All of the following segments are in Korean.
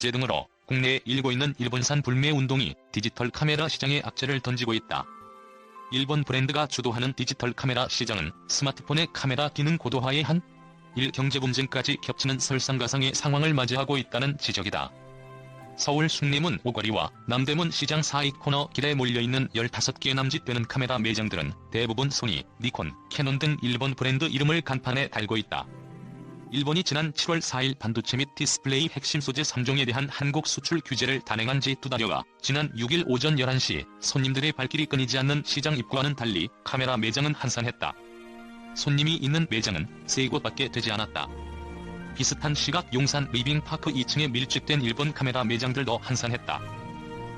등으로 국내에 일고 있는 일본산 불매 운동이 디지털 카메라 시장에 악재를 던지고 있다. 일본 브랜드가 주도하는 디지털 카메라 시장은 스마트폰의 카메라 기능 고도화에 경제 분쟁까지 겹치는 설상가상의 상황을 맞이하고 있다는 지적이다. 서울 숭례문 오거리와 남대문 시장 사이 코너 길에 몰려있는 15개 남짓되는 카메라 매장들은 대부분 소니, 니콘, 캐논 등 일본 브랜드 이름을 간판에 달고 있다. 일본이 지난 7월 4일 반도체 및 디스플레이 핵심 소재 3종에 대한 한국 수출 규제를 단행한 지 2달여가 지난 6일 오전 11시 손님들의 발길이 끊이지 않는 시장 입구와는 달리 카메라 매장은 한산했다. 손님이 있는 매장은 3곳밖에 되지 않았다. 비슷한 시각 용산 리빙파크 2층에 밀집된 일본 카메라 매장들도 한산했다.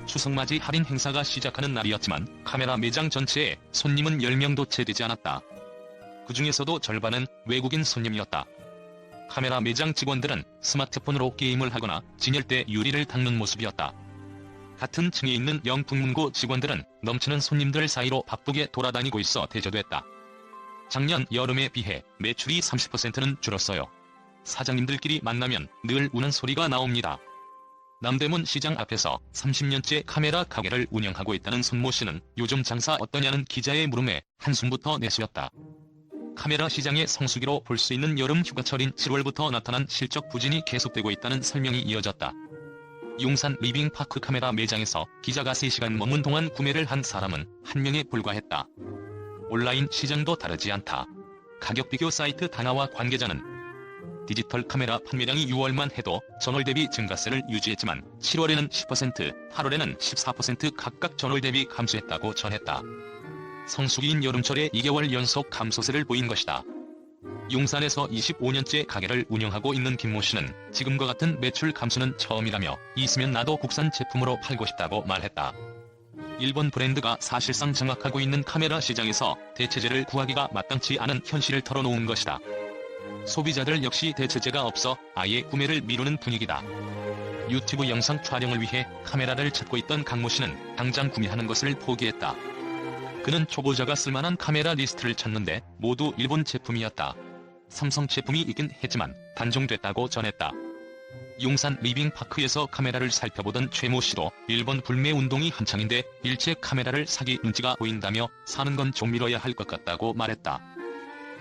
추석맞이 할인 행사가 시작하는 날이었지만 카메라 매장 전체에 손님은 10명도 채 되지 않았다. 그 중에서도 절반은 외국인 손님이었다. 카메라 매장 직원들은 스마트폰으로 게임을 하거나 진열대 유리를 닦는 모습이었다. 같은 층에 있는 영풍문고 직원들은 넘치는 손님들 사이로 바쁘게 돌아다니고 있어 대조됐다. 작년 여름에 비해 매출이 30%는 줄었어요. 사장님들끼리 만나면 늘 우는 소리가 나옵니다. 남대문 시장 앞에서 30년째 카메라 가게를 운영하고 있다는 손모 씨는 요즘 장사 어떠냐는 기자의 물음에 한숨부터 내쉬었다. 카메라 시장의 성수기로 볼 수 있는 여름 휴가철인 7월부터 나타난 실적 부진이 계속되고 있다는 설명이 이어졌다. 용산 리빙파크 카메라 매장에서 기자가 3시간 머문 동안 구매를 한 사람은 1명에 불과했다. 온라인 시장도 다르지 않다. 가격 비교 사이트 다나와 관계자는 디지털 카메라 판매량이 6월만 해도 전월 대비 증가세를 유지했지만 7월에는 10%, 8월에는 14% 각각 전월 대비 감소했다고 전했다. 성수기인 여름철에 2개월 연속 감소세를 보인 것이다. 용산에서 25년째 가게를 운영하고 있는 김모 씨는 지금과 같은 매출 감소는 처음이라며 있으면 나도 국산 제품으로 팔고 싶다고 말했다. 일본 브랜드가 사실상 장악하고 있는 카메라 시장에서 대체제를 구하기가 마땅치 않은 현실을 털어놓은 것이다. 소비자들 역시 대체제가 없어 아예 구매를 미루는 분위기다. 유튜브 영상 촬영을 위해 카메라를 찾고 있던 강모 씨는 당장 구매하는 것을 포기했다. 그는 초보자가 쓸만한 카메라 리스트를 찾는데 모두 일본 제품이었다. 삼성 제품이 있긴 했지만 단종됐다고 전했다. 용산 리빙파크에서 카메라를 살펴보던 최모 씨도 일본 불매 운동이 한창인데 일체 카메라를 사기 눈치가 보인다며 사는 건 좀 미뤄야 할 것 같다고 말했다.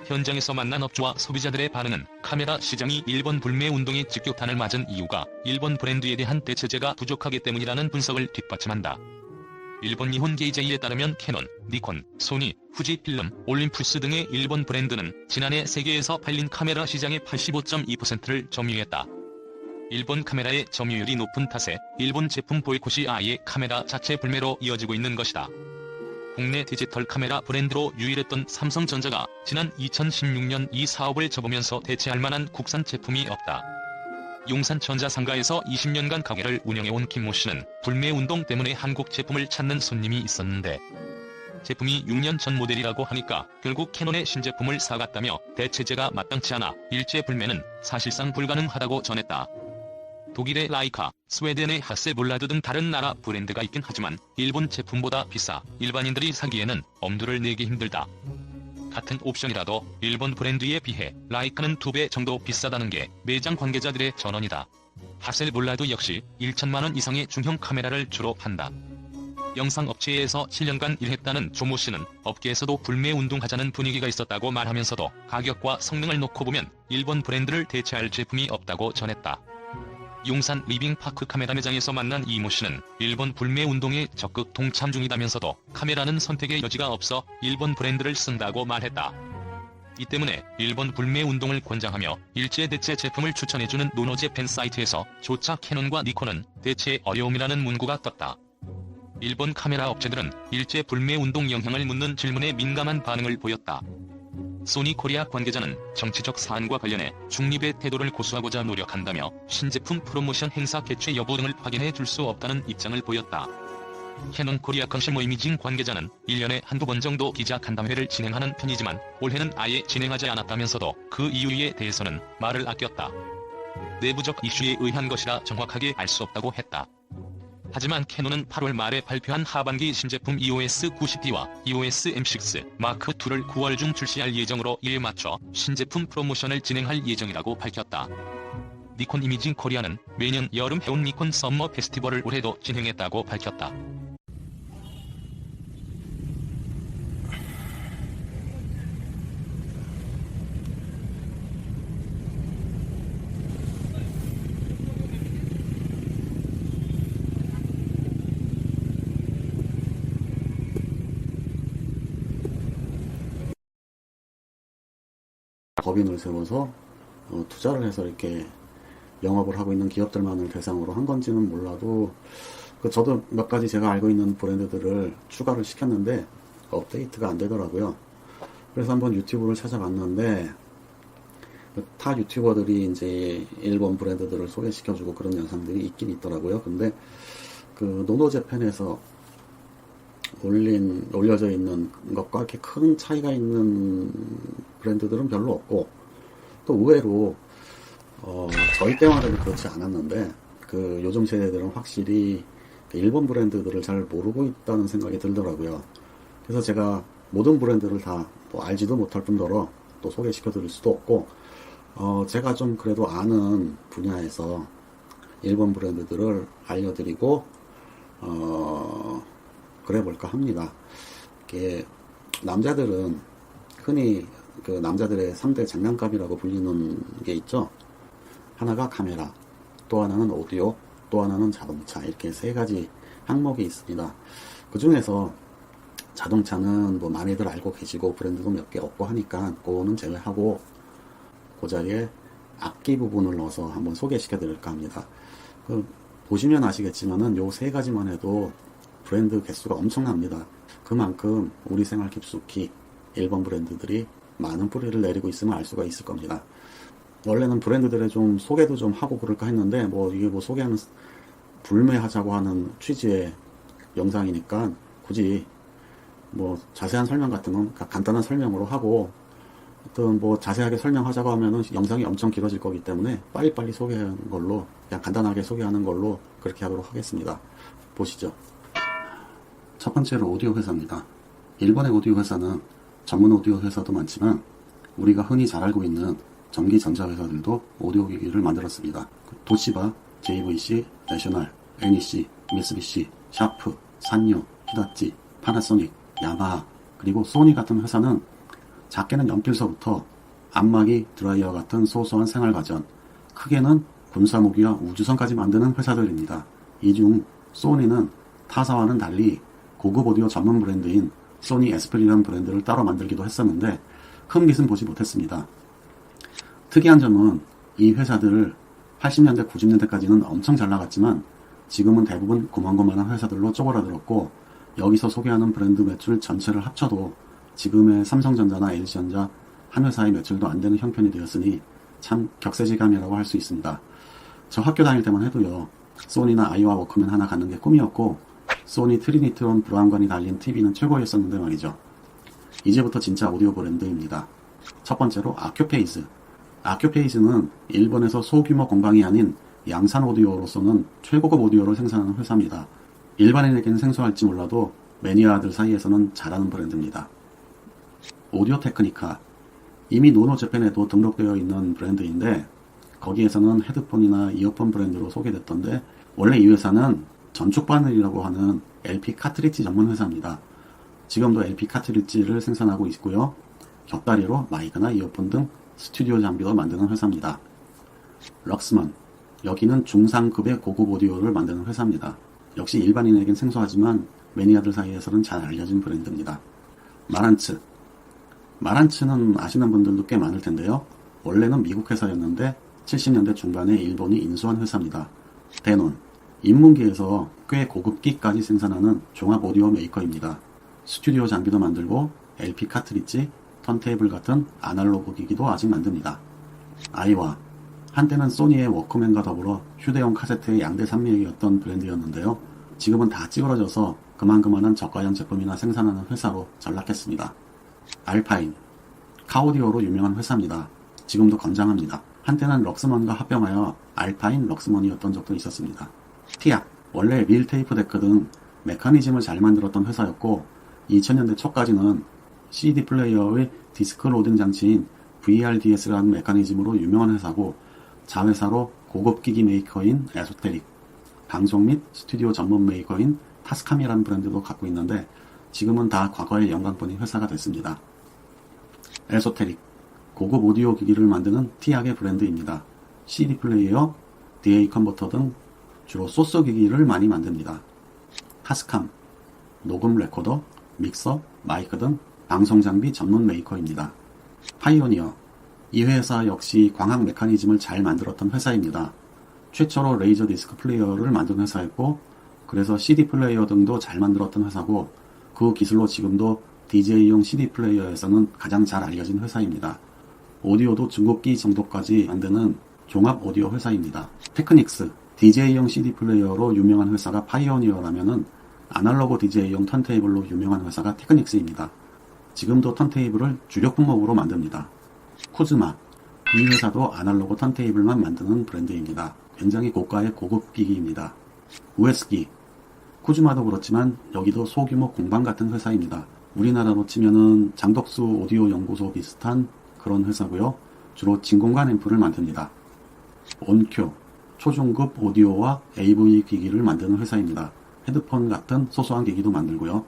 현장에서 만난 업주와 소비자들의 반응은 카메라 시장이 일본 불매 운동에 직격탄을 맞은 이유가 일본 브랜드에 대한 대체제가 부족하기 때문이라는 분석을 뒷받침한다. 일본 니혼 게이제이에 따르면 캐논, 니콘, 소니, 후지필름, 올림푸스 등의 일본 브랜드는 지난해 세계에서 팔린 카메라 시장의 85.2%를 점유했다. 일본 카메라의 점유율이 높은 탓에 일본 제품 보이콧이 아예 카메라 자체 불매로 이어지고 있는 것이다. 국내 디지털 카메라 브랜드로 유일했던 삼성전자가 지난 2016년 이 사업을 접으면서 대체할 만한 국산 제품이 없다. 용산 전자상가에서 20년간 가게를 운영해온 김모 씨는 불매운동 때문에 한국 제품을 찾는 손님이 있었는데 제품이 6년 전 모델이라고 하니까 결국 캐논의 신제품을 사갔다며 대체제가 마땅치 않아 일제 불매는 사실상 불가능하다고 전했다. 독일의 라이카, 스웨덴의 하세볼라드 등 다른 나라 브랜드가 있긴 하지만 일본 제품보다 비싸 일반인들이 사기에는 엄두를 내기 힘들다. 같은 옵션이라도 일본 브랜드에 비해 라이카는 2배 정도 비싸다는 게 매장 관계자들의 전언이다. 하셀볼라드 역시 1천만원 이상의 중형 카메라를 주로 판다. 영상업체에서 7년간 일했다는 조모 씨는 업계에서도 불매운동하자는 분위기가 있었다고 말하면서도 가격과 성능을 놓고 보면 일본 브랜드를 대체할 제품이 없다고 전했다. 용산 리빙파크 카메라 매장에서 만난 이모 씨는 일본 불매운동에 적극 동참 중이다면서도 카메라는 선택의 여지가 없어 일본 브랜드를 쓴다고 말했다. 이 때문에 일본 불매운동을 권장하며 일제 대체 제품을 추천해주는 노노제팬 사이트에서 조차 캐논과 니콘은 대체 어려움이라는 문구가 떴다. 일본 카메라 업체들은 일제 불매운동 영향을 묻는 질문에 민감한 반응을 보였다. 소니 코리아 관계자는 정치적 사안과 관련해 중립의 태도를 고수하고자 노력한다며 신제품 프로모션 행사 개최 여부 등을 확인해 줄 수 없다는 입장을 보였다. 캐논 코리아 컨슈머 이미징 관계자는 1년에 한두 번 정도 기자 간담회를 진행하는 편이지만 올해는 아예 진행하지 않았다면서도 그 이유에 대해서는 말을 아꼈다. 내부적 이슈에 의한 것이라 정확하게 알 수 없다고 했다. 하지만 캐논은 8월 말에 발표한 하반기 신제품 EOS 90D와 EOS M6 마크2를 9월 중 출시할 예정으로 이에 맞춰 신제품 프로모션을 진행할 예정이라고 밝혔다. 니콘 이미징 코리아는 매년 여름 해운 니콘 썸머 페스티벌을 올해도 진행했다고 밝혔다. 법인을 세워서 투자를 해서 이렇게 영업을 하고 있는 기업들만을 대상으로 한 건지는 몰라도 저도 몇 가지 제가 알고 있는 브랜드들을 추가를 시켰는데 업데이트가 안 되더라고요. 그래서 한번 유튜브를 찾아봤는데 타 유튜버들이 이제 일본 브랜드들을 소개시켜주고 그런 영상들이 있긴 있더라고요. 근데 그 노노재팬에서 올려져 있는 것과 이렇게 큰 차이가 있는 브랜드들은 별로 없고, 또 의외로 저희 때만해도 그렇지 않았는데 그 요즘 세대들은 확실히 일본 브랜드들을 잘 모르고 있다는 생각이 들더라고요. 그래서 제가 모든 브랜드를 다 뭐 알지도 못할 뿐더러 또 소개시켜 드릴 수도 없고, 제가 좀 그래도 아는 분야에서 일본 브랜드들을 알려드리고 그래 볼까 합니다. 이게 남자들은 흔히 그 남자들의 3대 장난감이라고 불리는 게 있죠. 하나가 카메라, 또 하나는 오디오, 또 하나는 자동차, 이렇게 세 가지 항목이 있습니다. 그 중에서 자동차는 뭐 많이들 알고 계시고 브랜드도 몇 개 없고 하니까 그거는 제외하고 그 자리에 악기 부분을 넣어서 한번 소개시켜 드릴까 합니다. 보시면 아시겠지만은 요 세 가지만 해도 브랜드 개수가 엄청납니다. 그만큼 우리 생활 깊숙이 일본 브랜드들이 많은 뿌리를 내리고 있으면 알 수가 있을 겁니다. 원래는 브랜드들의 좀 소개도 좀 하고 그럴까 했는데 이게 소개하는 불매하자고 하는 취지의 영상이니까 굳이 자세한 설명 같은 건 간단한 설명으로 하고, 어떤 자세하게 설명하자고 하면은 영상이 엄청 길어질 거기 때문에 빨리빨리 소개하는 걸로, 그냥 간단하게 소개하는 걸로 그렇게 하도록 하겠습니다. 보시죠. 첫 번째로 오디오 회사입니다. 일본의 오디오 회사는 전문 오디오 회사도 많지만 우리가 흔히 잘 알고 있는 전기 전자 회사들도 오디오 기기를 만들었습니다. 도시바, JVC, 내셔널, NEC, 미쓰비시, 샤프, 산요, 히다치, 파나소닉, 야마하, 그리고 소니 같은 회사는 작게는 연필서부터 안마기, 드라이어 같은 소소한 생활가전, 크게는 군사무기와 우주선까지 만드는 회사들입니다. 이 중 소니는 타사와는 달리 고급 오디오 전문 브랜드인 소니 에스프리라는 브랜드를 따로 만들기도 했었는데 큰 빛은 보지 못했습니다. 특이한 점은 이 회사들을 80년대, 90년대까지는 엄청 잘 나갔지만 지금은 대부분 고만고만한 회사들로 쪼그라들었고, 여기서 소개하는 브랜드 매출 전체를 합쳐도 지금의 삼성전자나 LG전자 한 회사의 매출도 안 되는 형편이 되었으니 참 격세지감이라고 할 수 있습니다. 저 학교 다닐 때만 해도요, 소니나 아이와 워크맨 하나 갖는 게 꿈이었고 소니 트리니트론 브라운관이 달린 TV는 최고였었는데 말이죠. 이제부터 진짜 오디오 브랜드입니다. 첫 번째로 아큐페이즈. 아큐페이즈는 일본에서 소규모 공방이 아닌 양산 오디오로서는 최고급 오디오를 생산하는 회사입니다. 일반인에게는 생소할지 몰라도 매니아들 사이에서는 잘하는 브랜드입니다. 오디오 테크니카. 이미 노노재팬에도 등록되어 있는 브랜드인데 거기에서는 헤드폰이나 이어폰 브랜드로 소개됐던데, 원래 이 회사는 전축바늘이라고 하는 LP 카트리지 전문 회사입니다. 지금도 LP 카트리지를 생산하고 있고요. 곁다리로 마이크나 이어폰 등 스튜디오 장비도 만드는 회사입니다. 럭스먼. 여기는 중상급의 고급 오디오를 만드는 회사입니다. 역시 일반인에겐 생소하지만 매니아들 사이에서는 잘 알려진 브랜드입니다. 마란츠. 마란츠는 아시는 분들도 꽤 많을 텐데요. 원래는 미국 회사였는데 70년대 중반에 일본이 인수한 회사입니다. 데논. 인문계에서 꽤 고급기까지 생산하는 종합 오디오 메이커입니다. 스튜디오 장비도 만들고 LP 카트리지, 턴테이블 같은 아날로그 기기도 아직 만듭니다. 아이와. 한때는 소니의 워크맨과 더불어 휴대용 카세트의 양대 산맥이었던 브랜드였는데요. 지금은 다 찌그러져서 그만한 저가형 제품이나 생산하는 회사로 전락했습니다. 알파인. 카오디오로 유명한 회사입니다. 지금도 건장합니다. 한때는 럭스먼과 합병하여 알파인 럭스먼이었던 적도 있었습니다. 티악. 원래 릴 테이프 데크 등 메커니즘을 잘 만들었던 회사였고 2000년대 초까지는 CD 플레이어의 디스크 로딩 장치인 VRDS라는 메커니즘으로 유명한 회사고, 자회사로 고급 기기 메이커인 에소테릭, 방송 및 스튜디오 전문 메이커인 타스캄이라는 브랜드도 갖고 있는데 지금은 다 과거의 영광뿐인 회사가 됐습니다. 에소테릭, 고급 오디오 기기를 만드는 티악의 브랜드입니다. CD 플레이어, DA 컨버터 등 주로 소스 기기를 많이 만듭니다. 타스캄, 녹음 레코더, 믹서, 마이크 등 방송 장비 전문 메이커입니다. 파이오니어, 이 회사 역시 광학 메커니즘을 잘 만들었던 회사입니다. 최초로 레이저 디스크 플레이어를 만든 회사였고, 그래서 CD 플레이어 등도 잘 만들었던 회사고, 그 기술로 지금도 DJ용 CD 플레이어에서는 가장 잘 알려진 회사입니다. 오디오도 중국기 정도까지 만드는 종합 오디오 회사입니다. 테크닉스, DJ용 CD 플레이어로 유명한 회사가 파이오니어라면은 아날로그 DJ용 턴테이블로 유명한 회사가 테크닉스입니다. 지금도 턴테이블을 주력 품목으로 만듭니다. 쿠즈마, 이 회사도 아날로그 턴테이블만 만드는 브랜드입니다. 굉장히 고가의 고급 기기입니다. 우에스기, 쿠즈마도 그렇지만 여기도 소규모 공방 같은 회사입니다. 우리나라로 치면은 장덕수 오디오 연구소 비슷한 그런 회사고요. 주로 진공관 앰프를 만듭니다. 온쿄, 초중급 오디오와 AV 기기를 만드는 회사입니다. 헤드폰 같은 소소한 기기도 만들고요.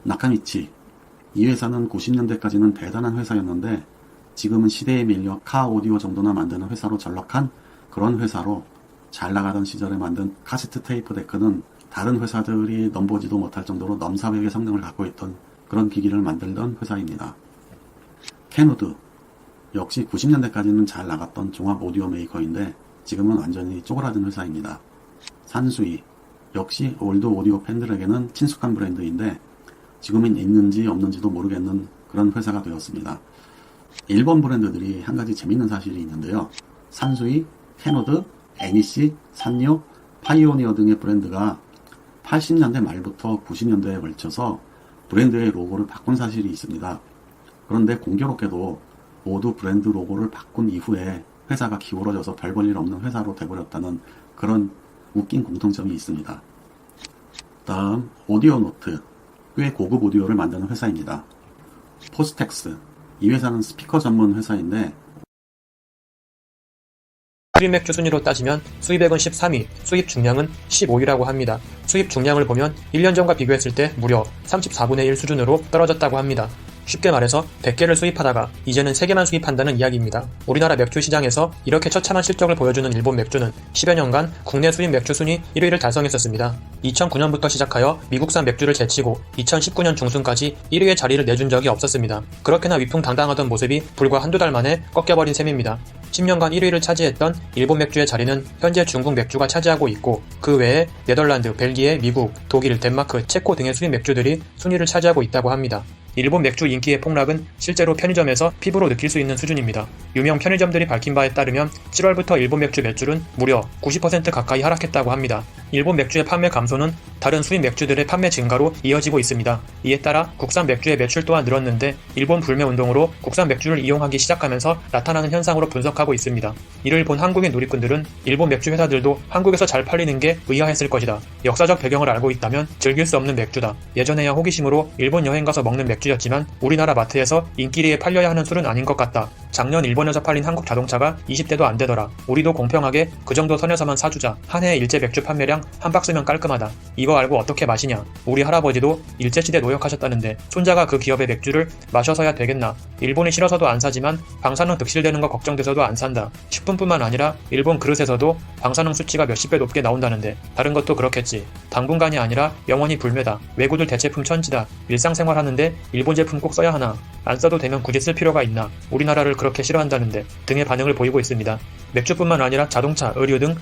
나카미치, 이 회사는 90년대까지는 대단한 회사였는데 지금은 시대에 밀려 카 오디오 정도나 만드는 회사로 전락한 그런 회사로 잘 나가던 시절에 만든 카세트 테이프 데크는 다른 회사들이 넘보지도 못할 정도로 넘사벽의 성능을 갖고 있던 그런 기기를 만들던 회사입니다. 캐누드, 역시 90년대까지는 잘 나갔던 종합 오디오 메이커인데 지금은 완전히 쪼그라든 회사입니다. 산수이, 역시 올드 오디오 팬들에게는 친숙한 브랜드인데 지금은 있는지 없는지도 모르겠는 그런 회사가 되었습니다. 일본 브랜드들이 한 가지 재밌는 사실이 있는데요. 산수이, 캐노드, NEC, 산요, 파이오니어 등의 브랜드가 80년대 말부터 90년대에 걸쳐서 브랜드의 로고를 바꾼 사실이 있습니다. 그런데 공교롭게도 모두 브랜드 로고를 바꾼 이후에 회사가 기울어져서 별 볼 일 없는 회사로 돼버렸다는 그런 웃긴 공통점이 있습니다. 다음 오디오 노트, 꽤 고급 오디오를 만드는 회사입니다. 포스텍스, 이 회사는 스피커 전문 회사인데 수입 맥주 순위로 따지면 수입액은 13위, 수입 중량은 15위라고 합니다. 수입 중량을 보면 1년 전과 비교했을 때 무려 34분의 1 수준으로 떨어졌다고 합니다. 쉽게 말해서 100개를 수입하다가 이제는 3개만 수입한다는 이야기입니다. 우리나라 맥주 시장에서 이렇게 처참한 실적을 보여주는 일본 맥주는 10여 년간 국내 수입 맥주 순위 1위를 달성했었습니다. 2009년부터 시작하여 미국산 맥주를 제치고 2019년 중순까지 1위의 자리를 내준 적이 없었습니다. 그렇게나 위풍당당하던 모습이 불과 한두 달 만에 꺾여버린 셈입니다. 10년간 1위를 차지했던 일본 맥주의 자리는 현재 중국 맥주가 차지하고 있고 그 외에 네덜란드, 벨기에, 미국, 독일, 덴마크, 체코 등의 수입 맥주들이 순위를 차지하고 있다고 합니다. 일본 맥주 인기의 폭락은 실제로 편의점에서 피부로 느낄 수 있는 수준입니다. 유명 편의점들이 밝힌 바에 따르면 7월부터 일본 맥주 매출은 무려 90% 가까이 하락했다고 합니다. 일본 맥주의 판매 감소는 다른 수입 맥주들의 판매 증가로 이어지고 있습니다. 이에 따라 국산 맥주의 매출 또한 늘었는데 일본 불매 운동으로 국산 맥주를 이용하기 시작하면서 나타나는 현상으로 분석하고 있습니다. 이를 본 한국의 누리꾼들은 일본 맥주 회사들도 한국에서 잘 팔리는 게 의아했을 것이다. 역사적 배경을 알고 있다면 즐길 수 없는 맥주다. 예전에야 호기심으로 일본 여행 가서 먹는 맥주였지만 우리나라 마트에서 인기리에 팔려야 하는 술은 아닌 것 같다. 작년 일본에서 팔린 한국 자동차가 20대도 안 되더라. 우리도 공평하게 그 정도 선에서만 사주자. 한 해 일제 맥주 판매량 한 박스면 깔끔하다. 이거 알고 어떻게 마시냐. 우리 할아버지도 일제시대 노역하셨다는데 손자가 그 기업의 맥주를 마셔서야 되겠나. 일본이 싫어서도 안 사지만 방사능 득실되는 거 걱정돼서도 안 산다. 식품뿐만 아니라 일본 그릇에서도 방사능 수치가 몇십 배 높게 나온다는데 다른 것도 그렇겠지. 당분간이 아니라 영원히 불매다. 외구들 대체품 천지다. 일상생활 하는데 일본 제품 꼭 써야 하나. 안 써도 되면 굳이 쓸 필요가 있나. 우리나라를 그렇게 싫어한다는데 등의 반응을 보이고 있습니다. 맥주뿐만 아니라 자동차, 의류 등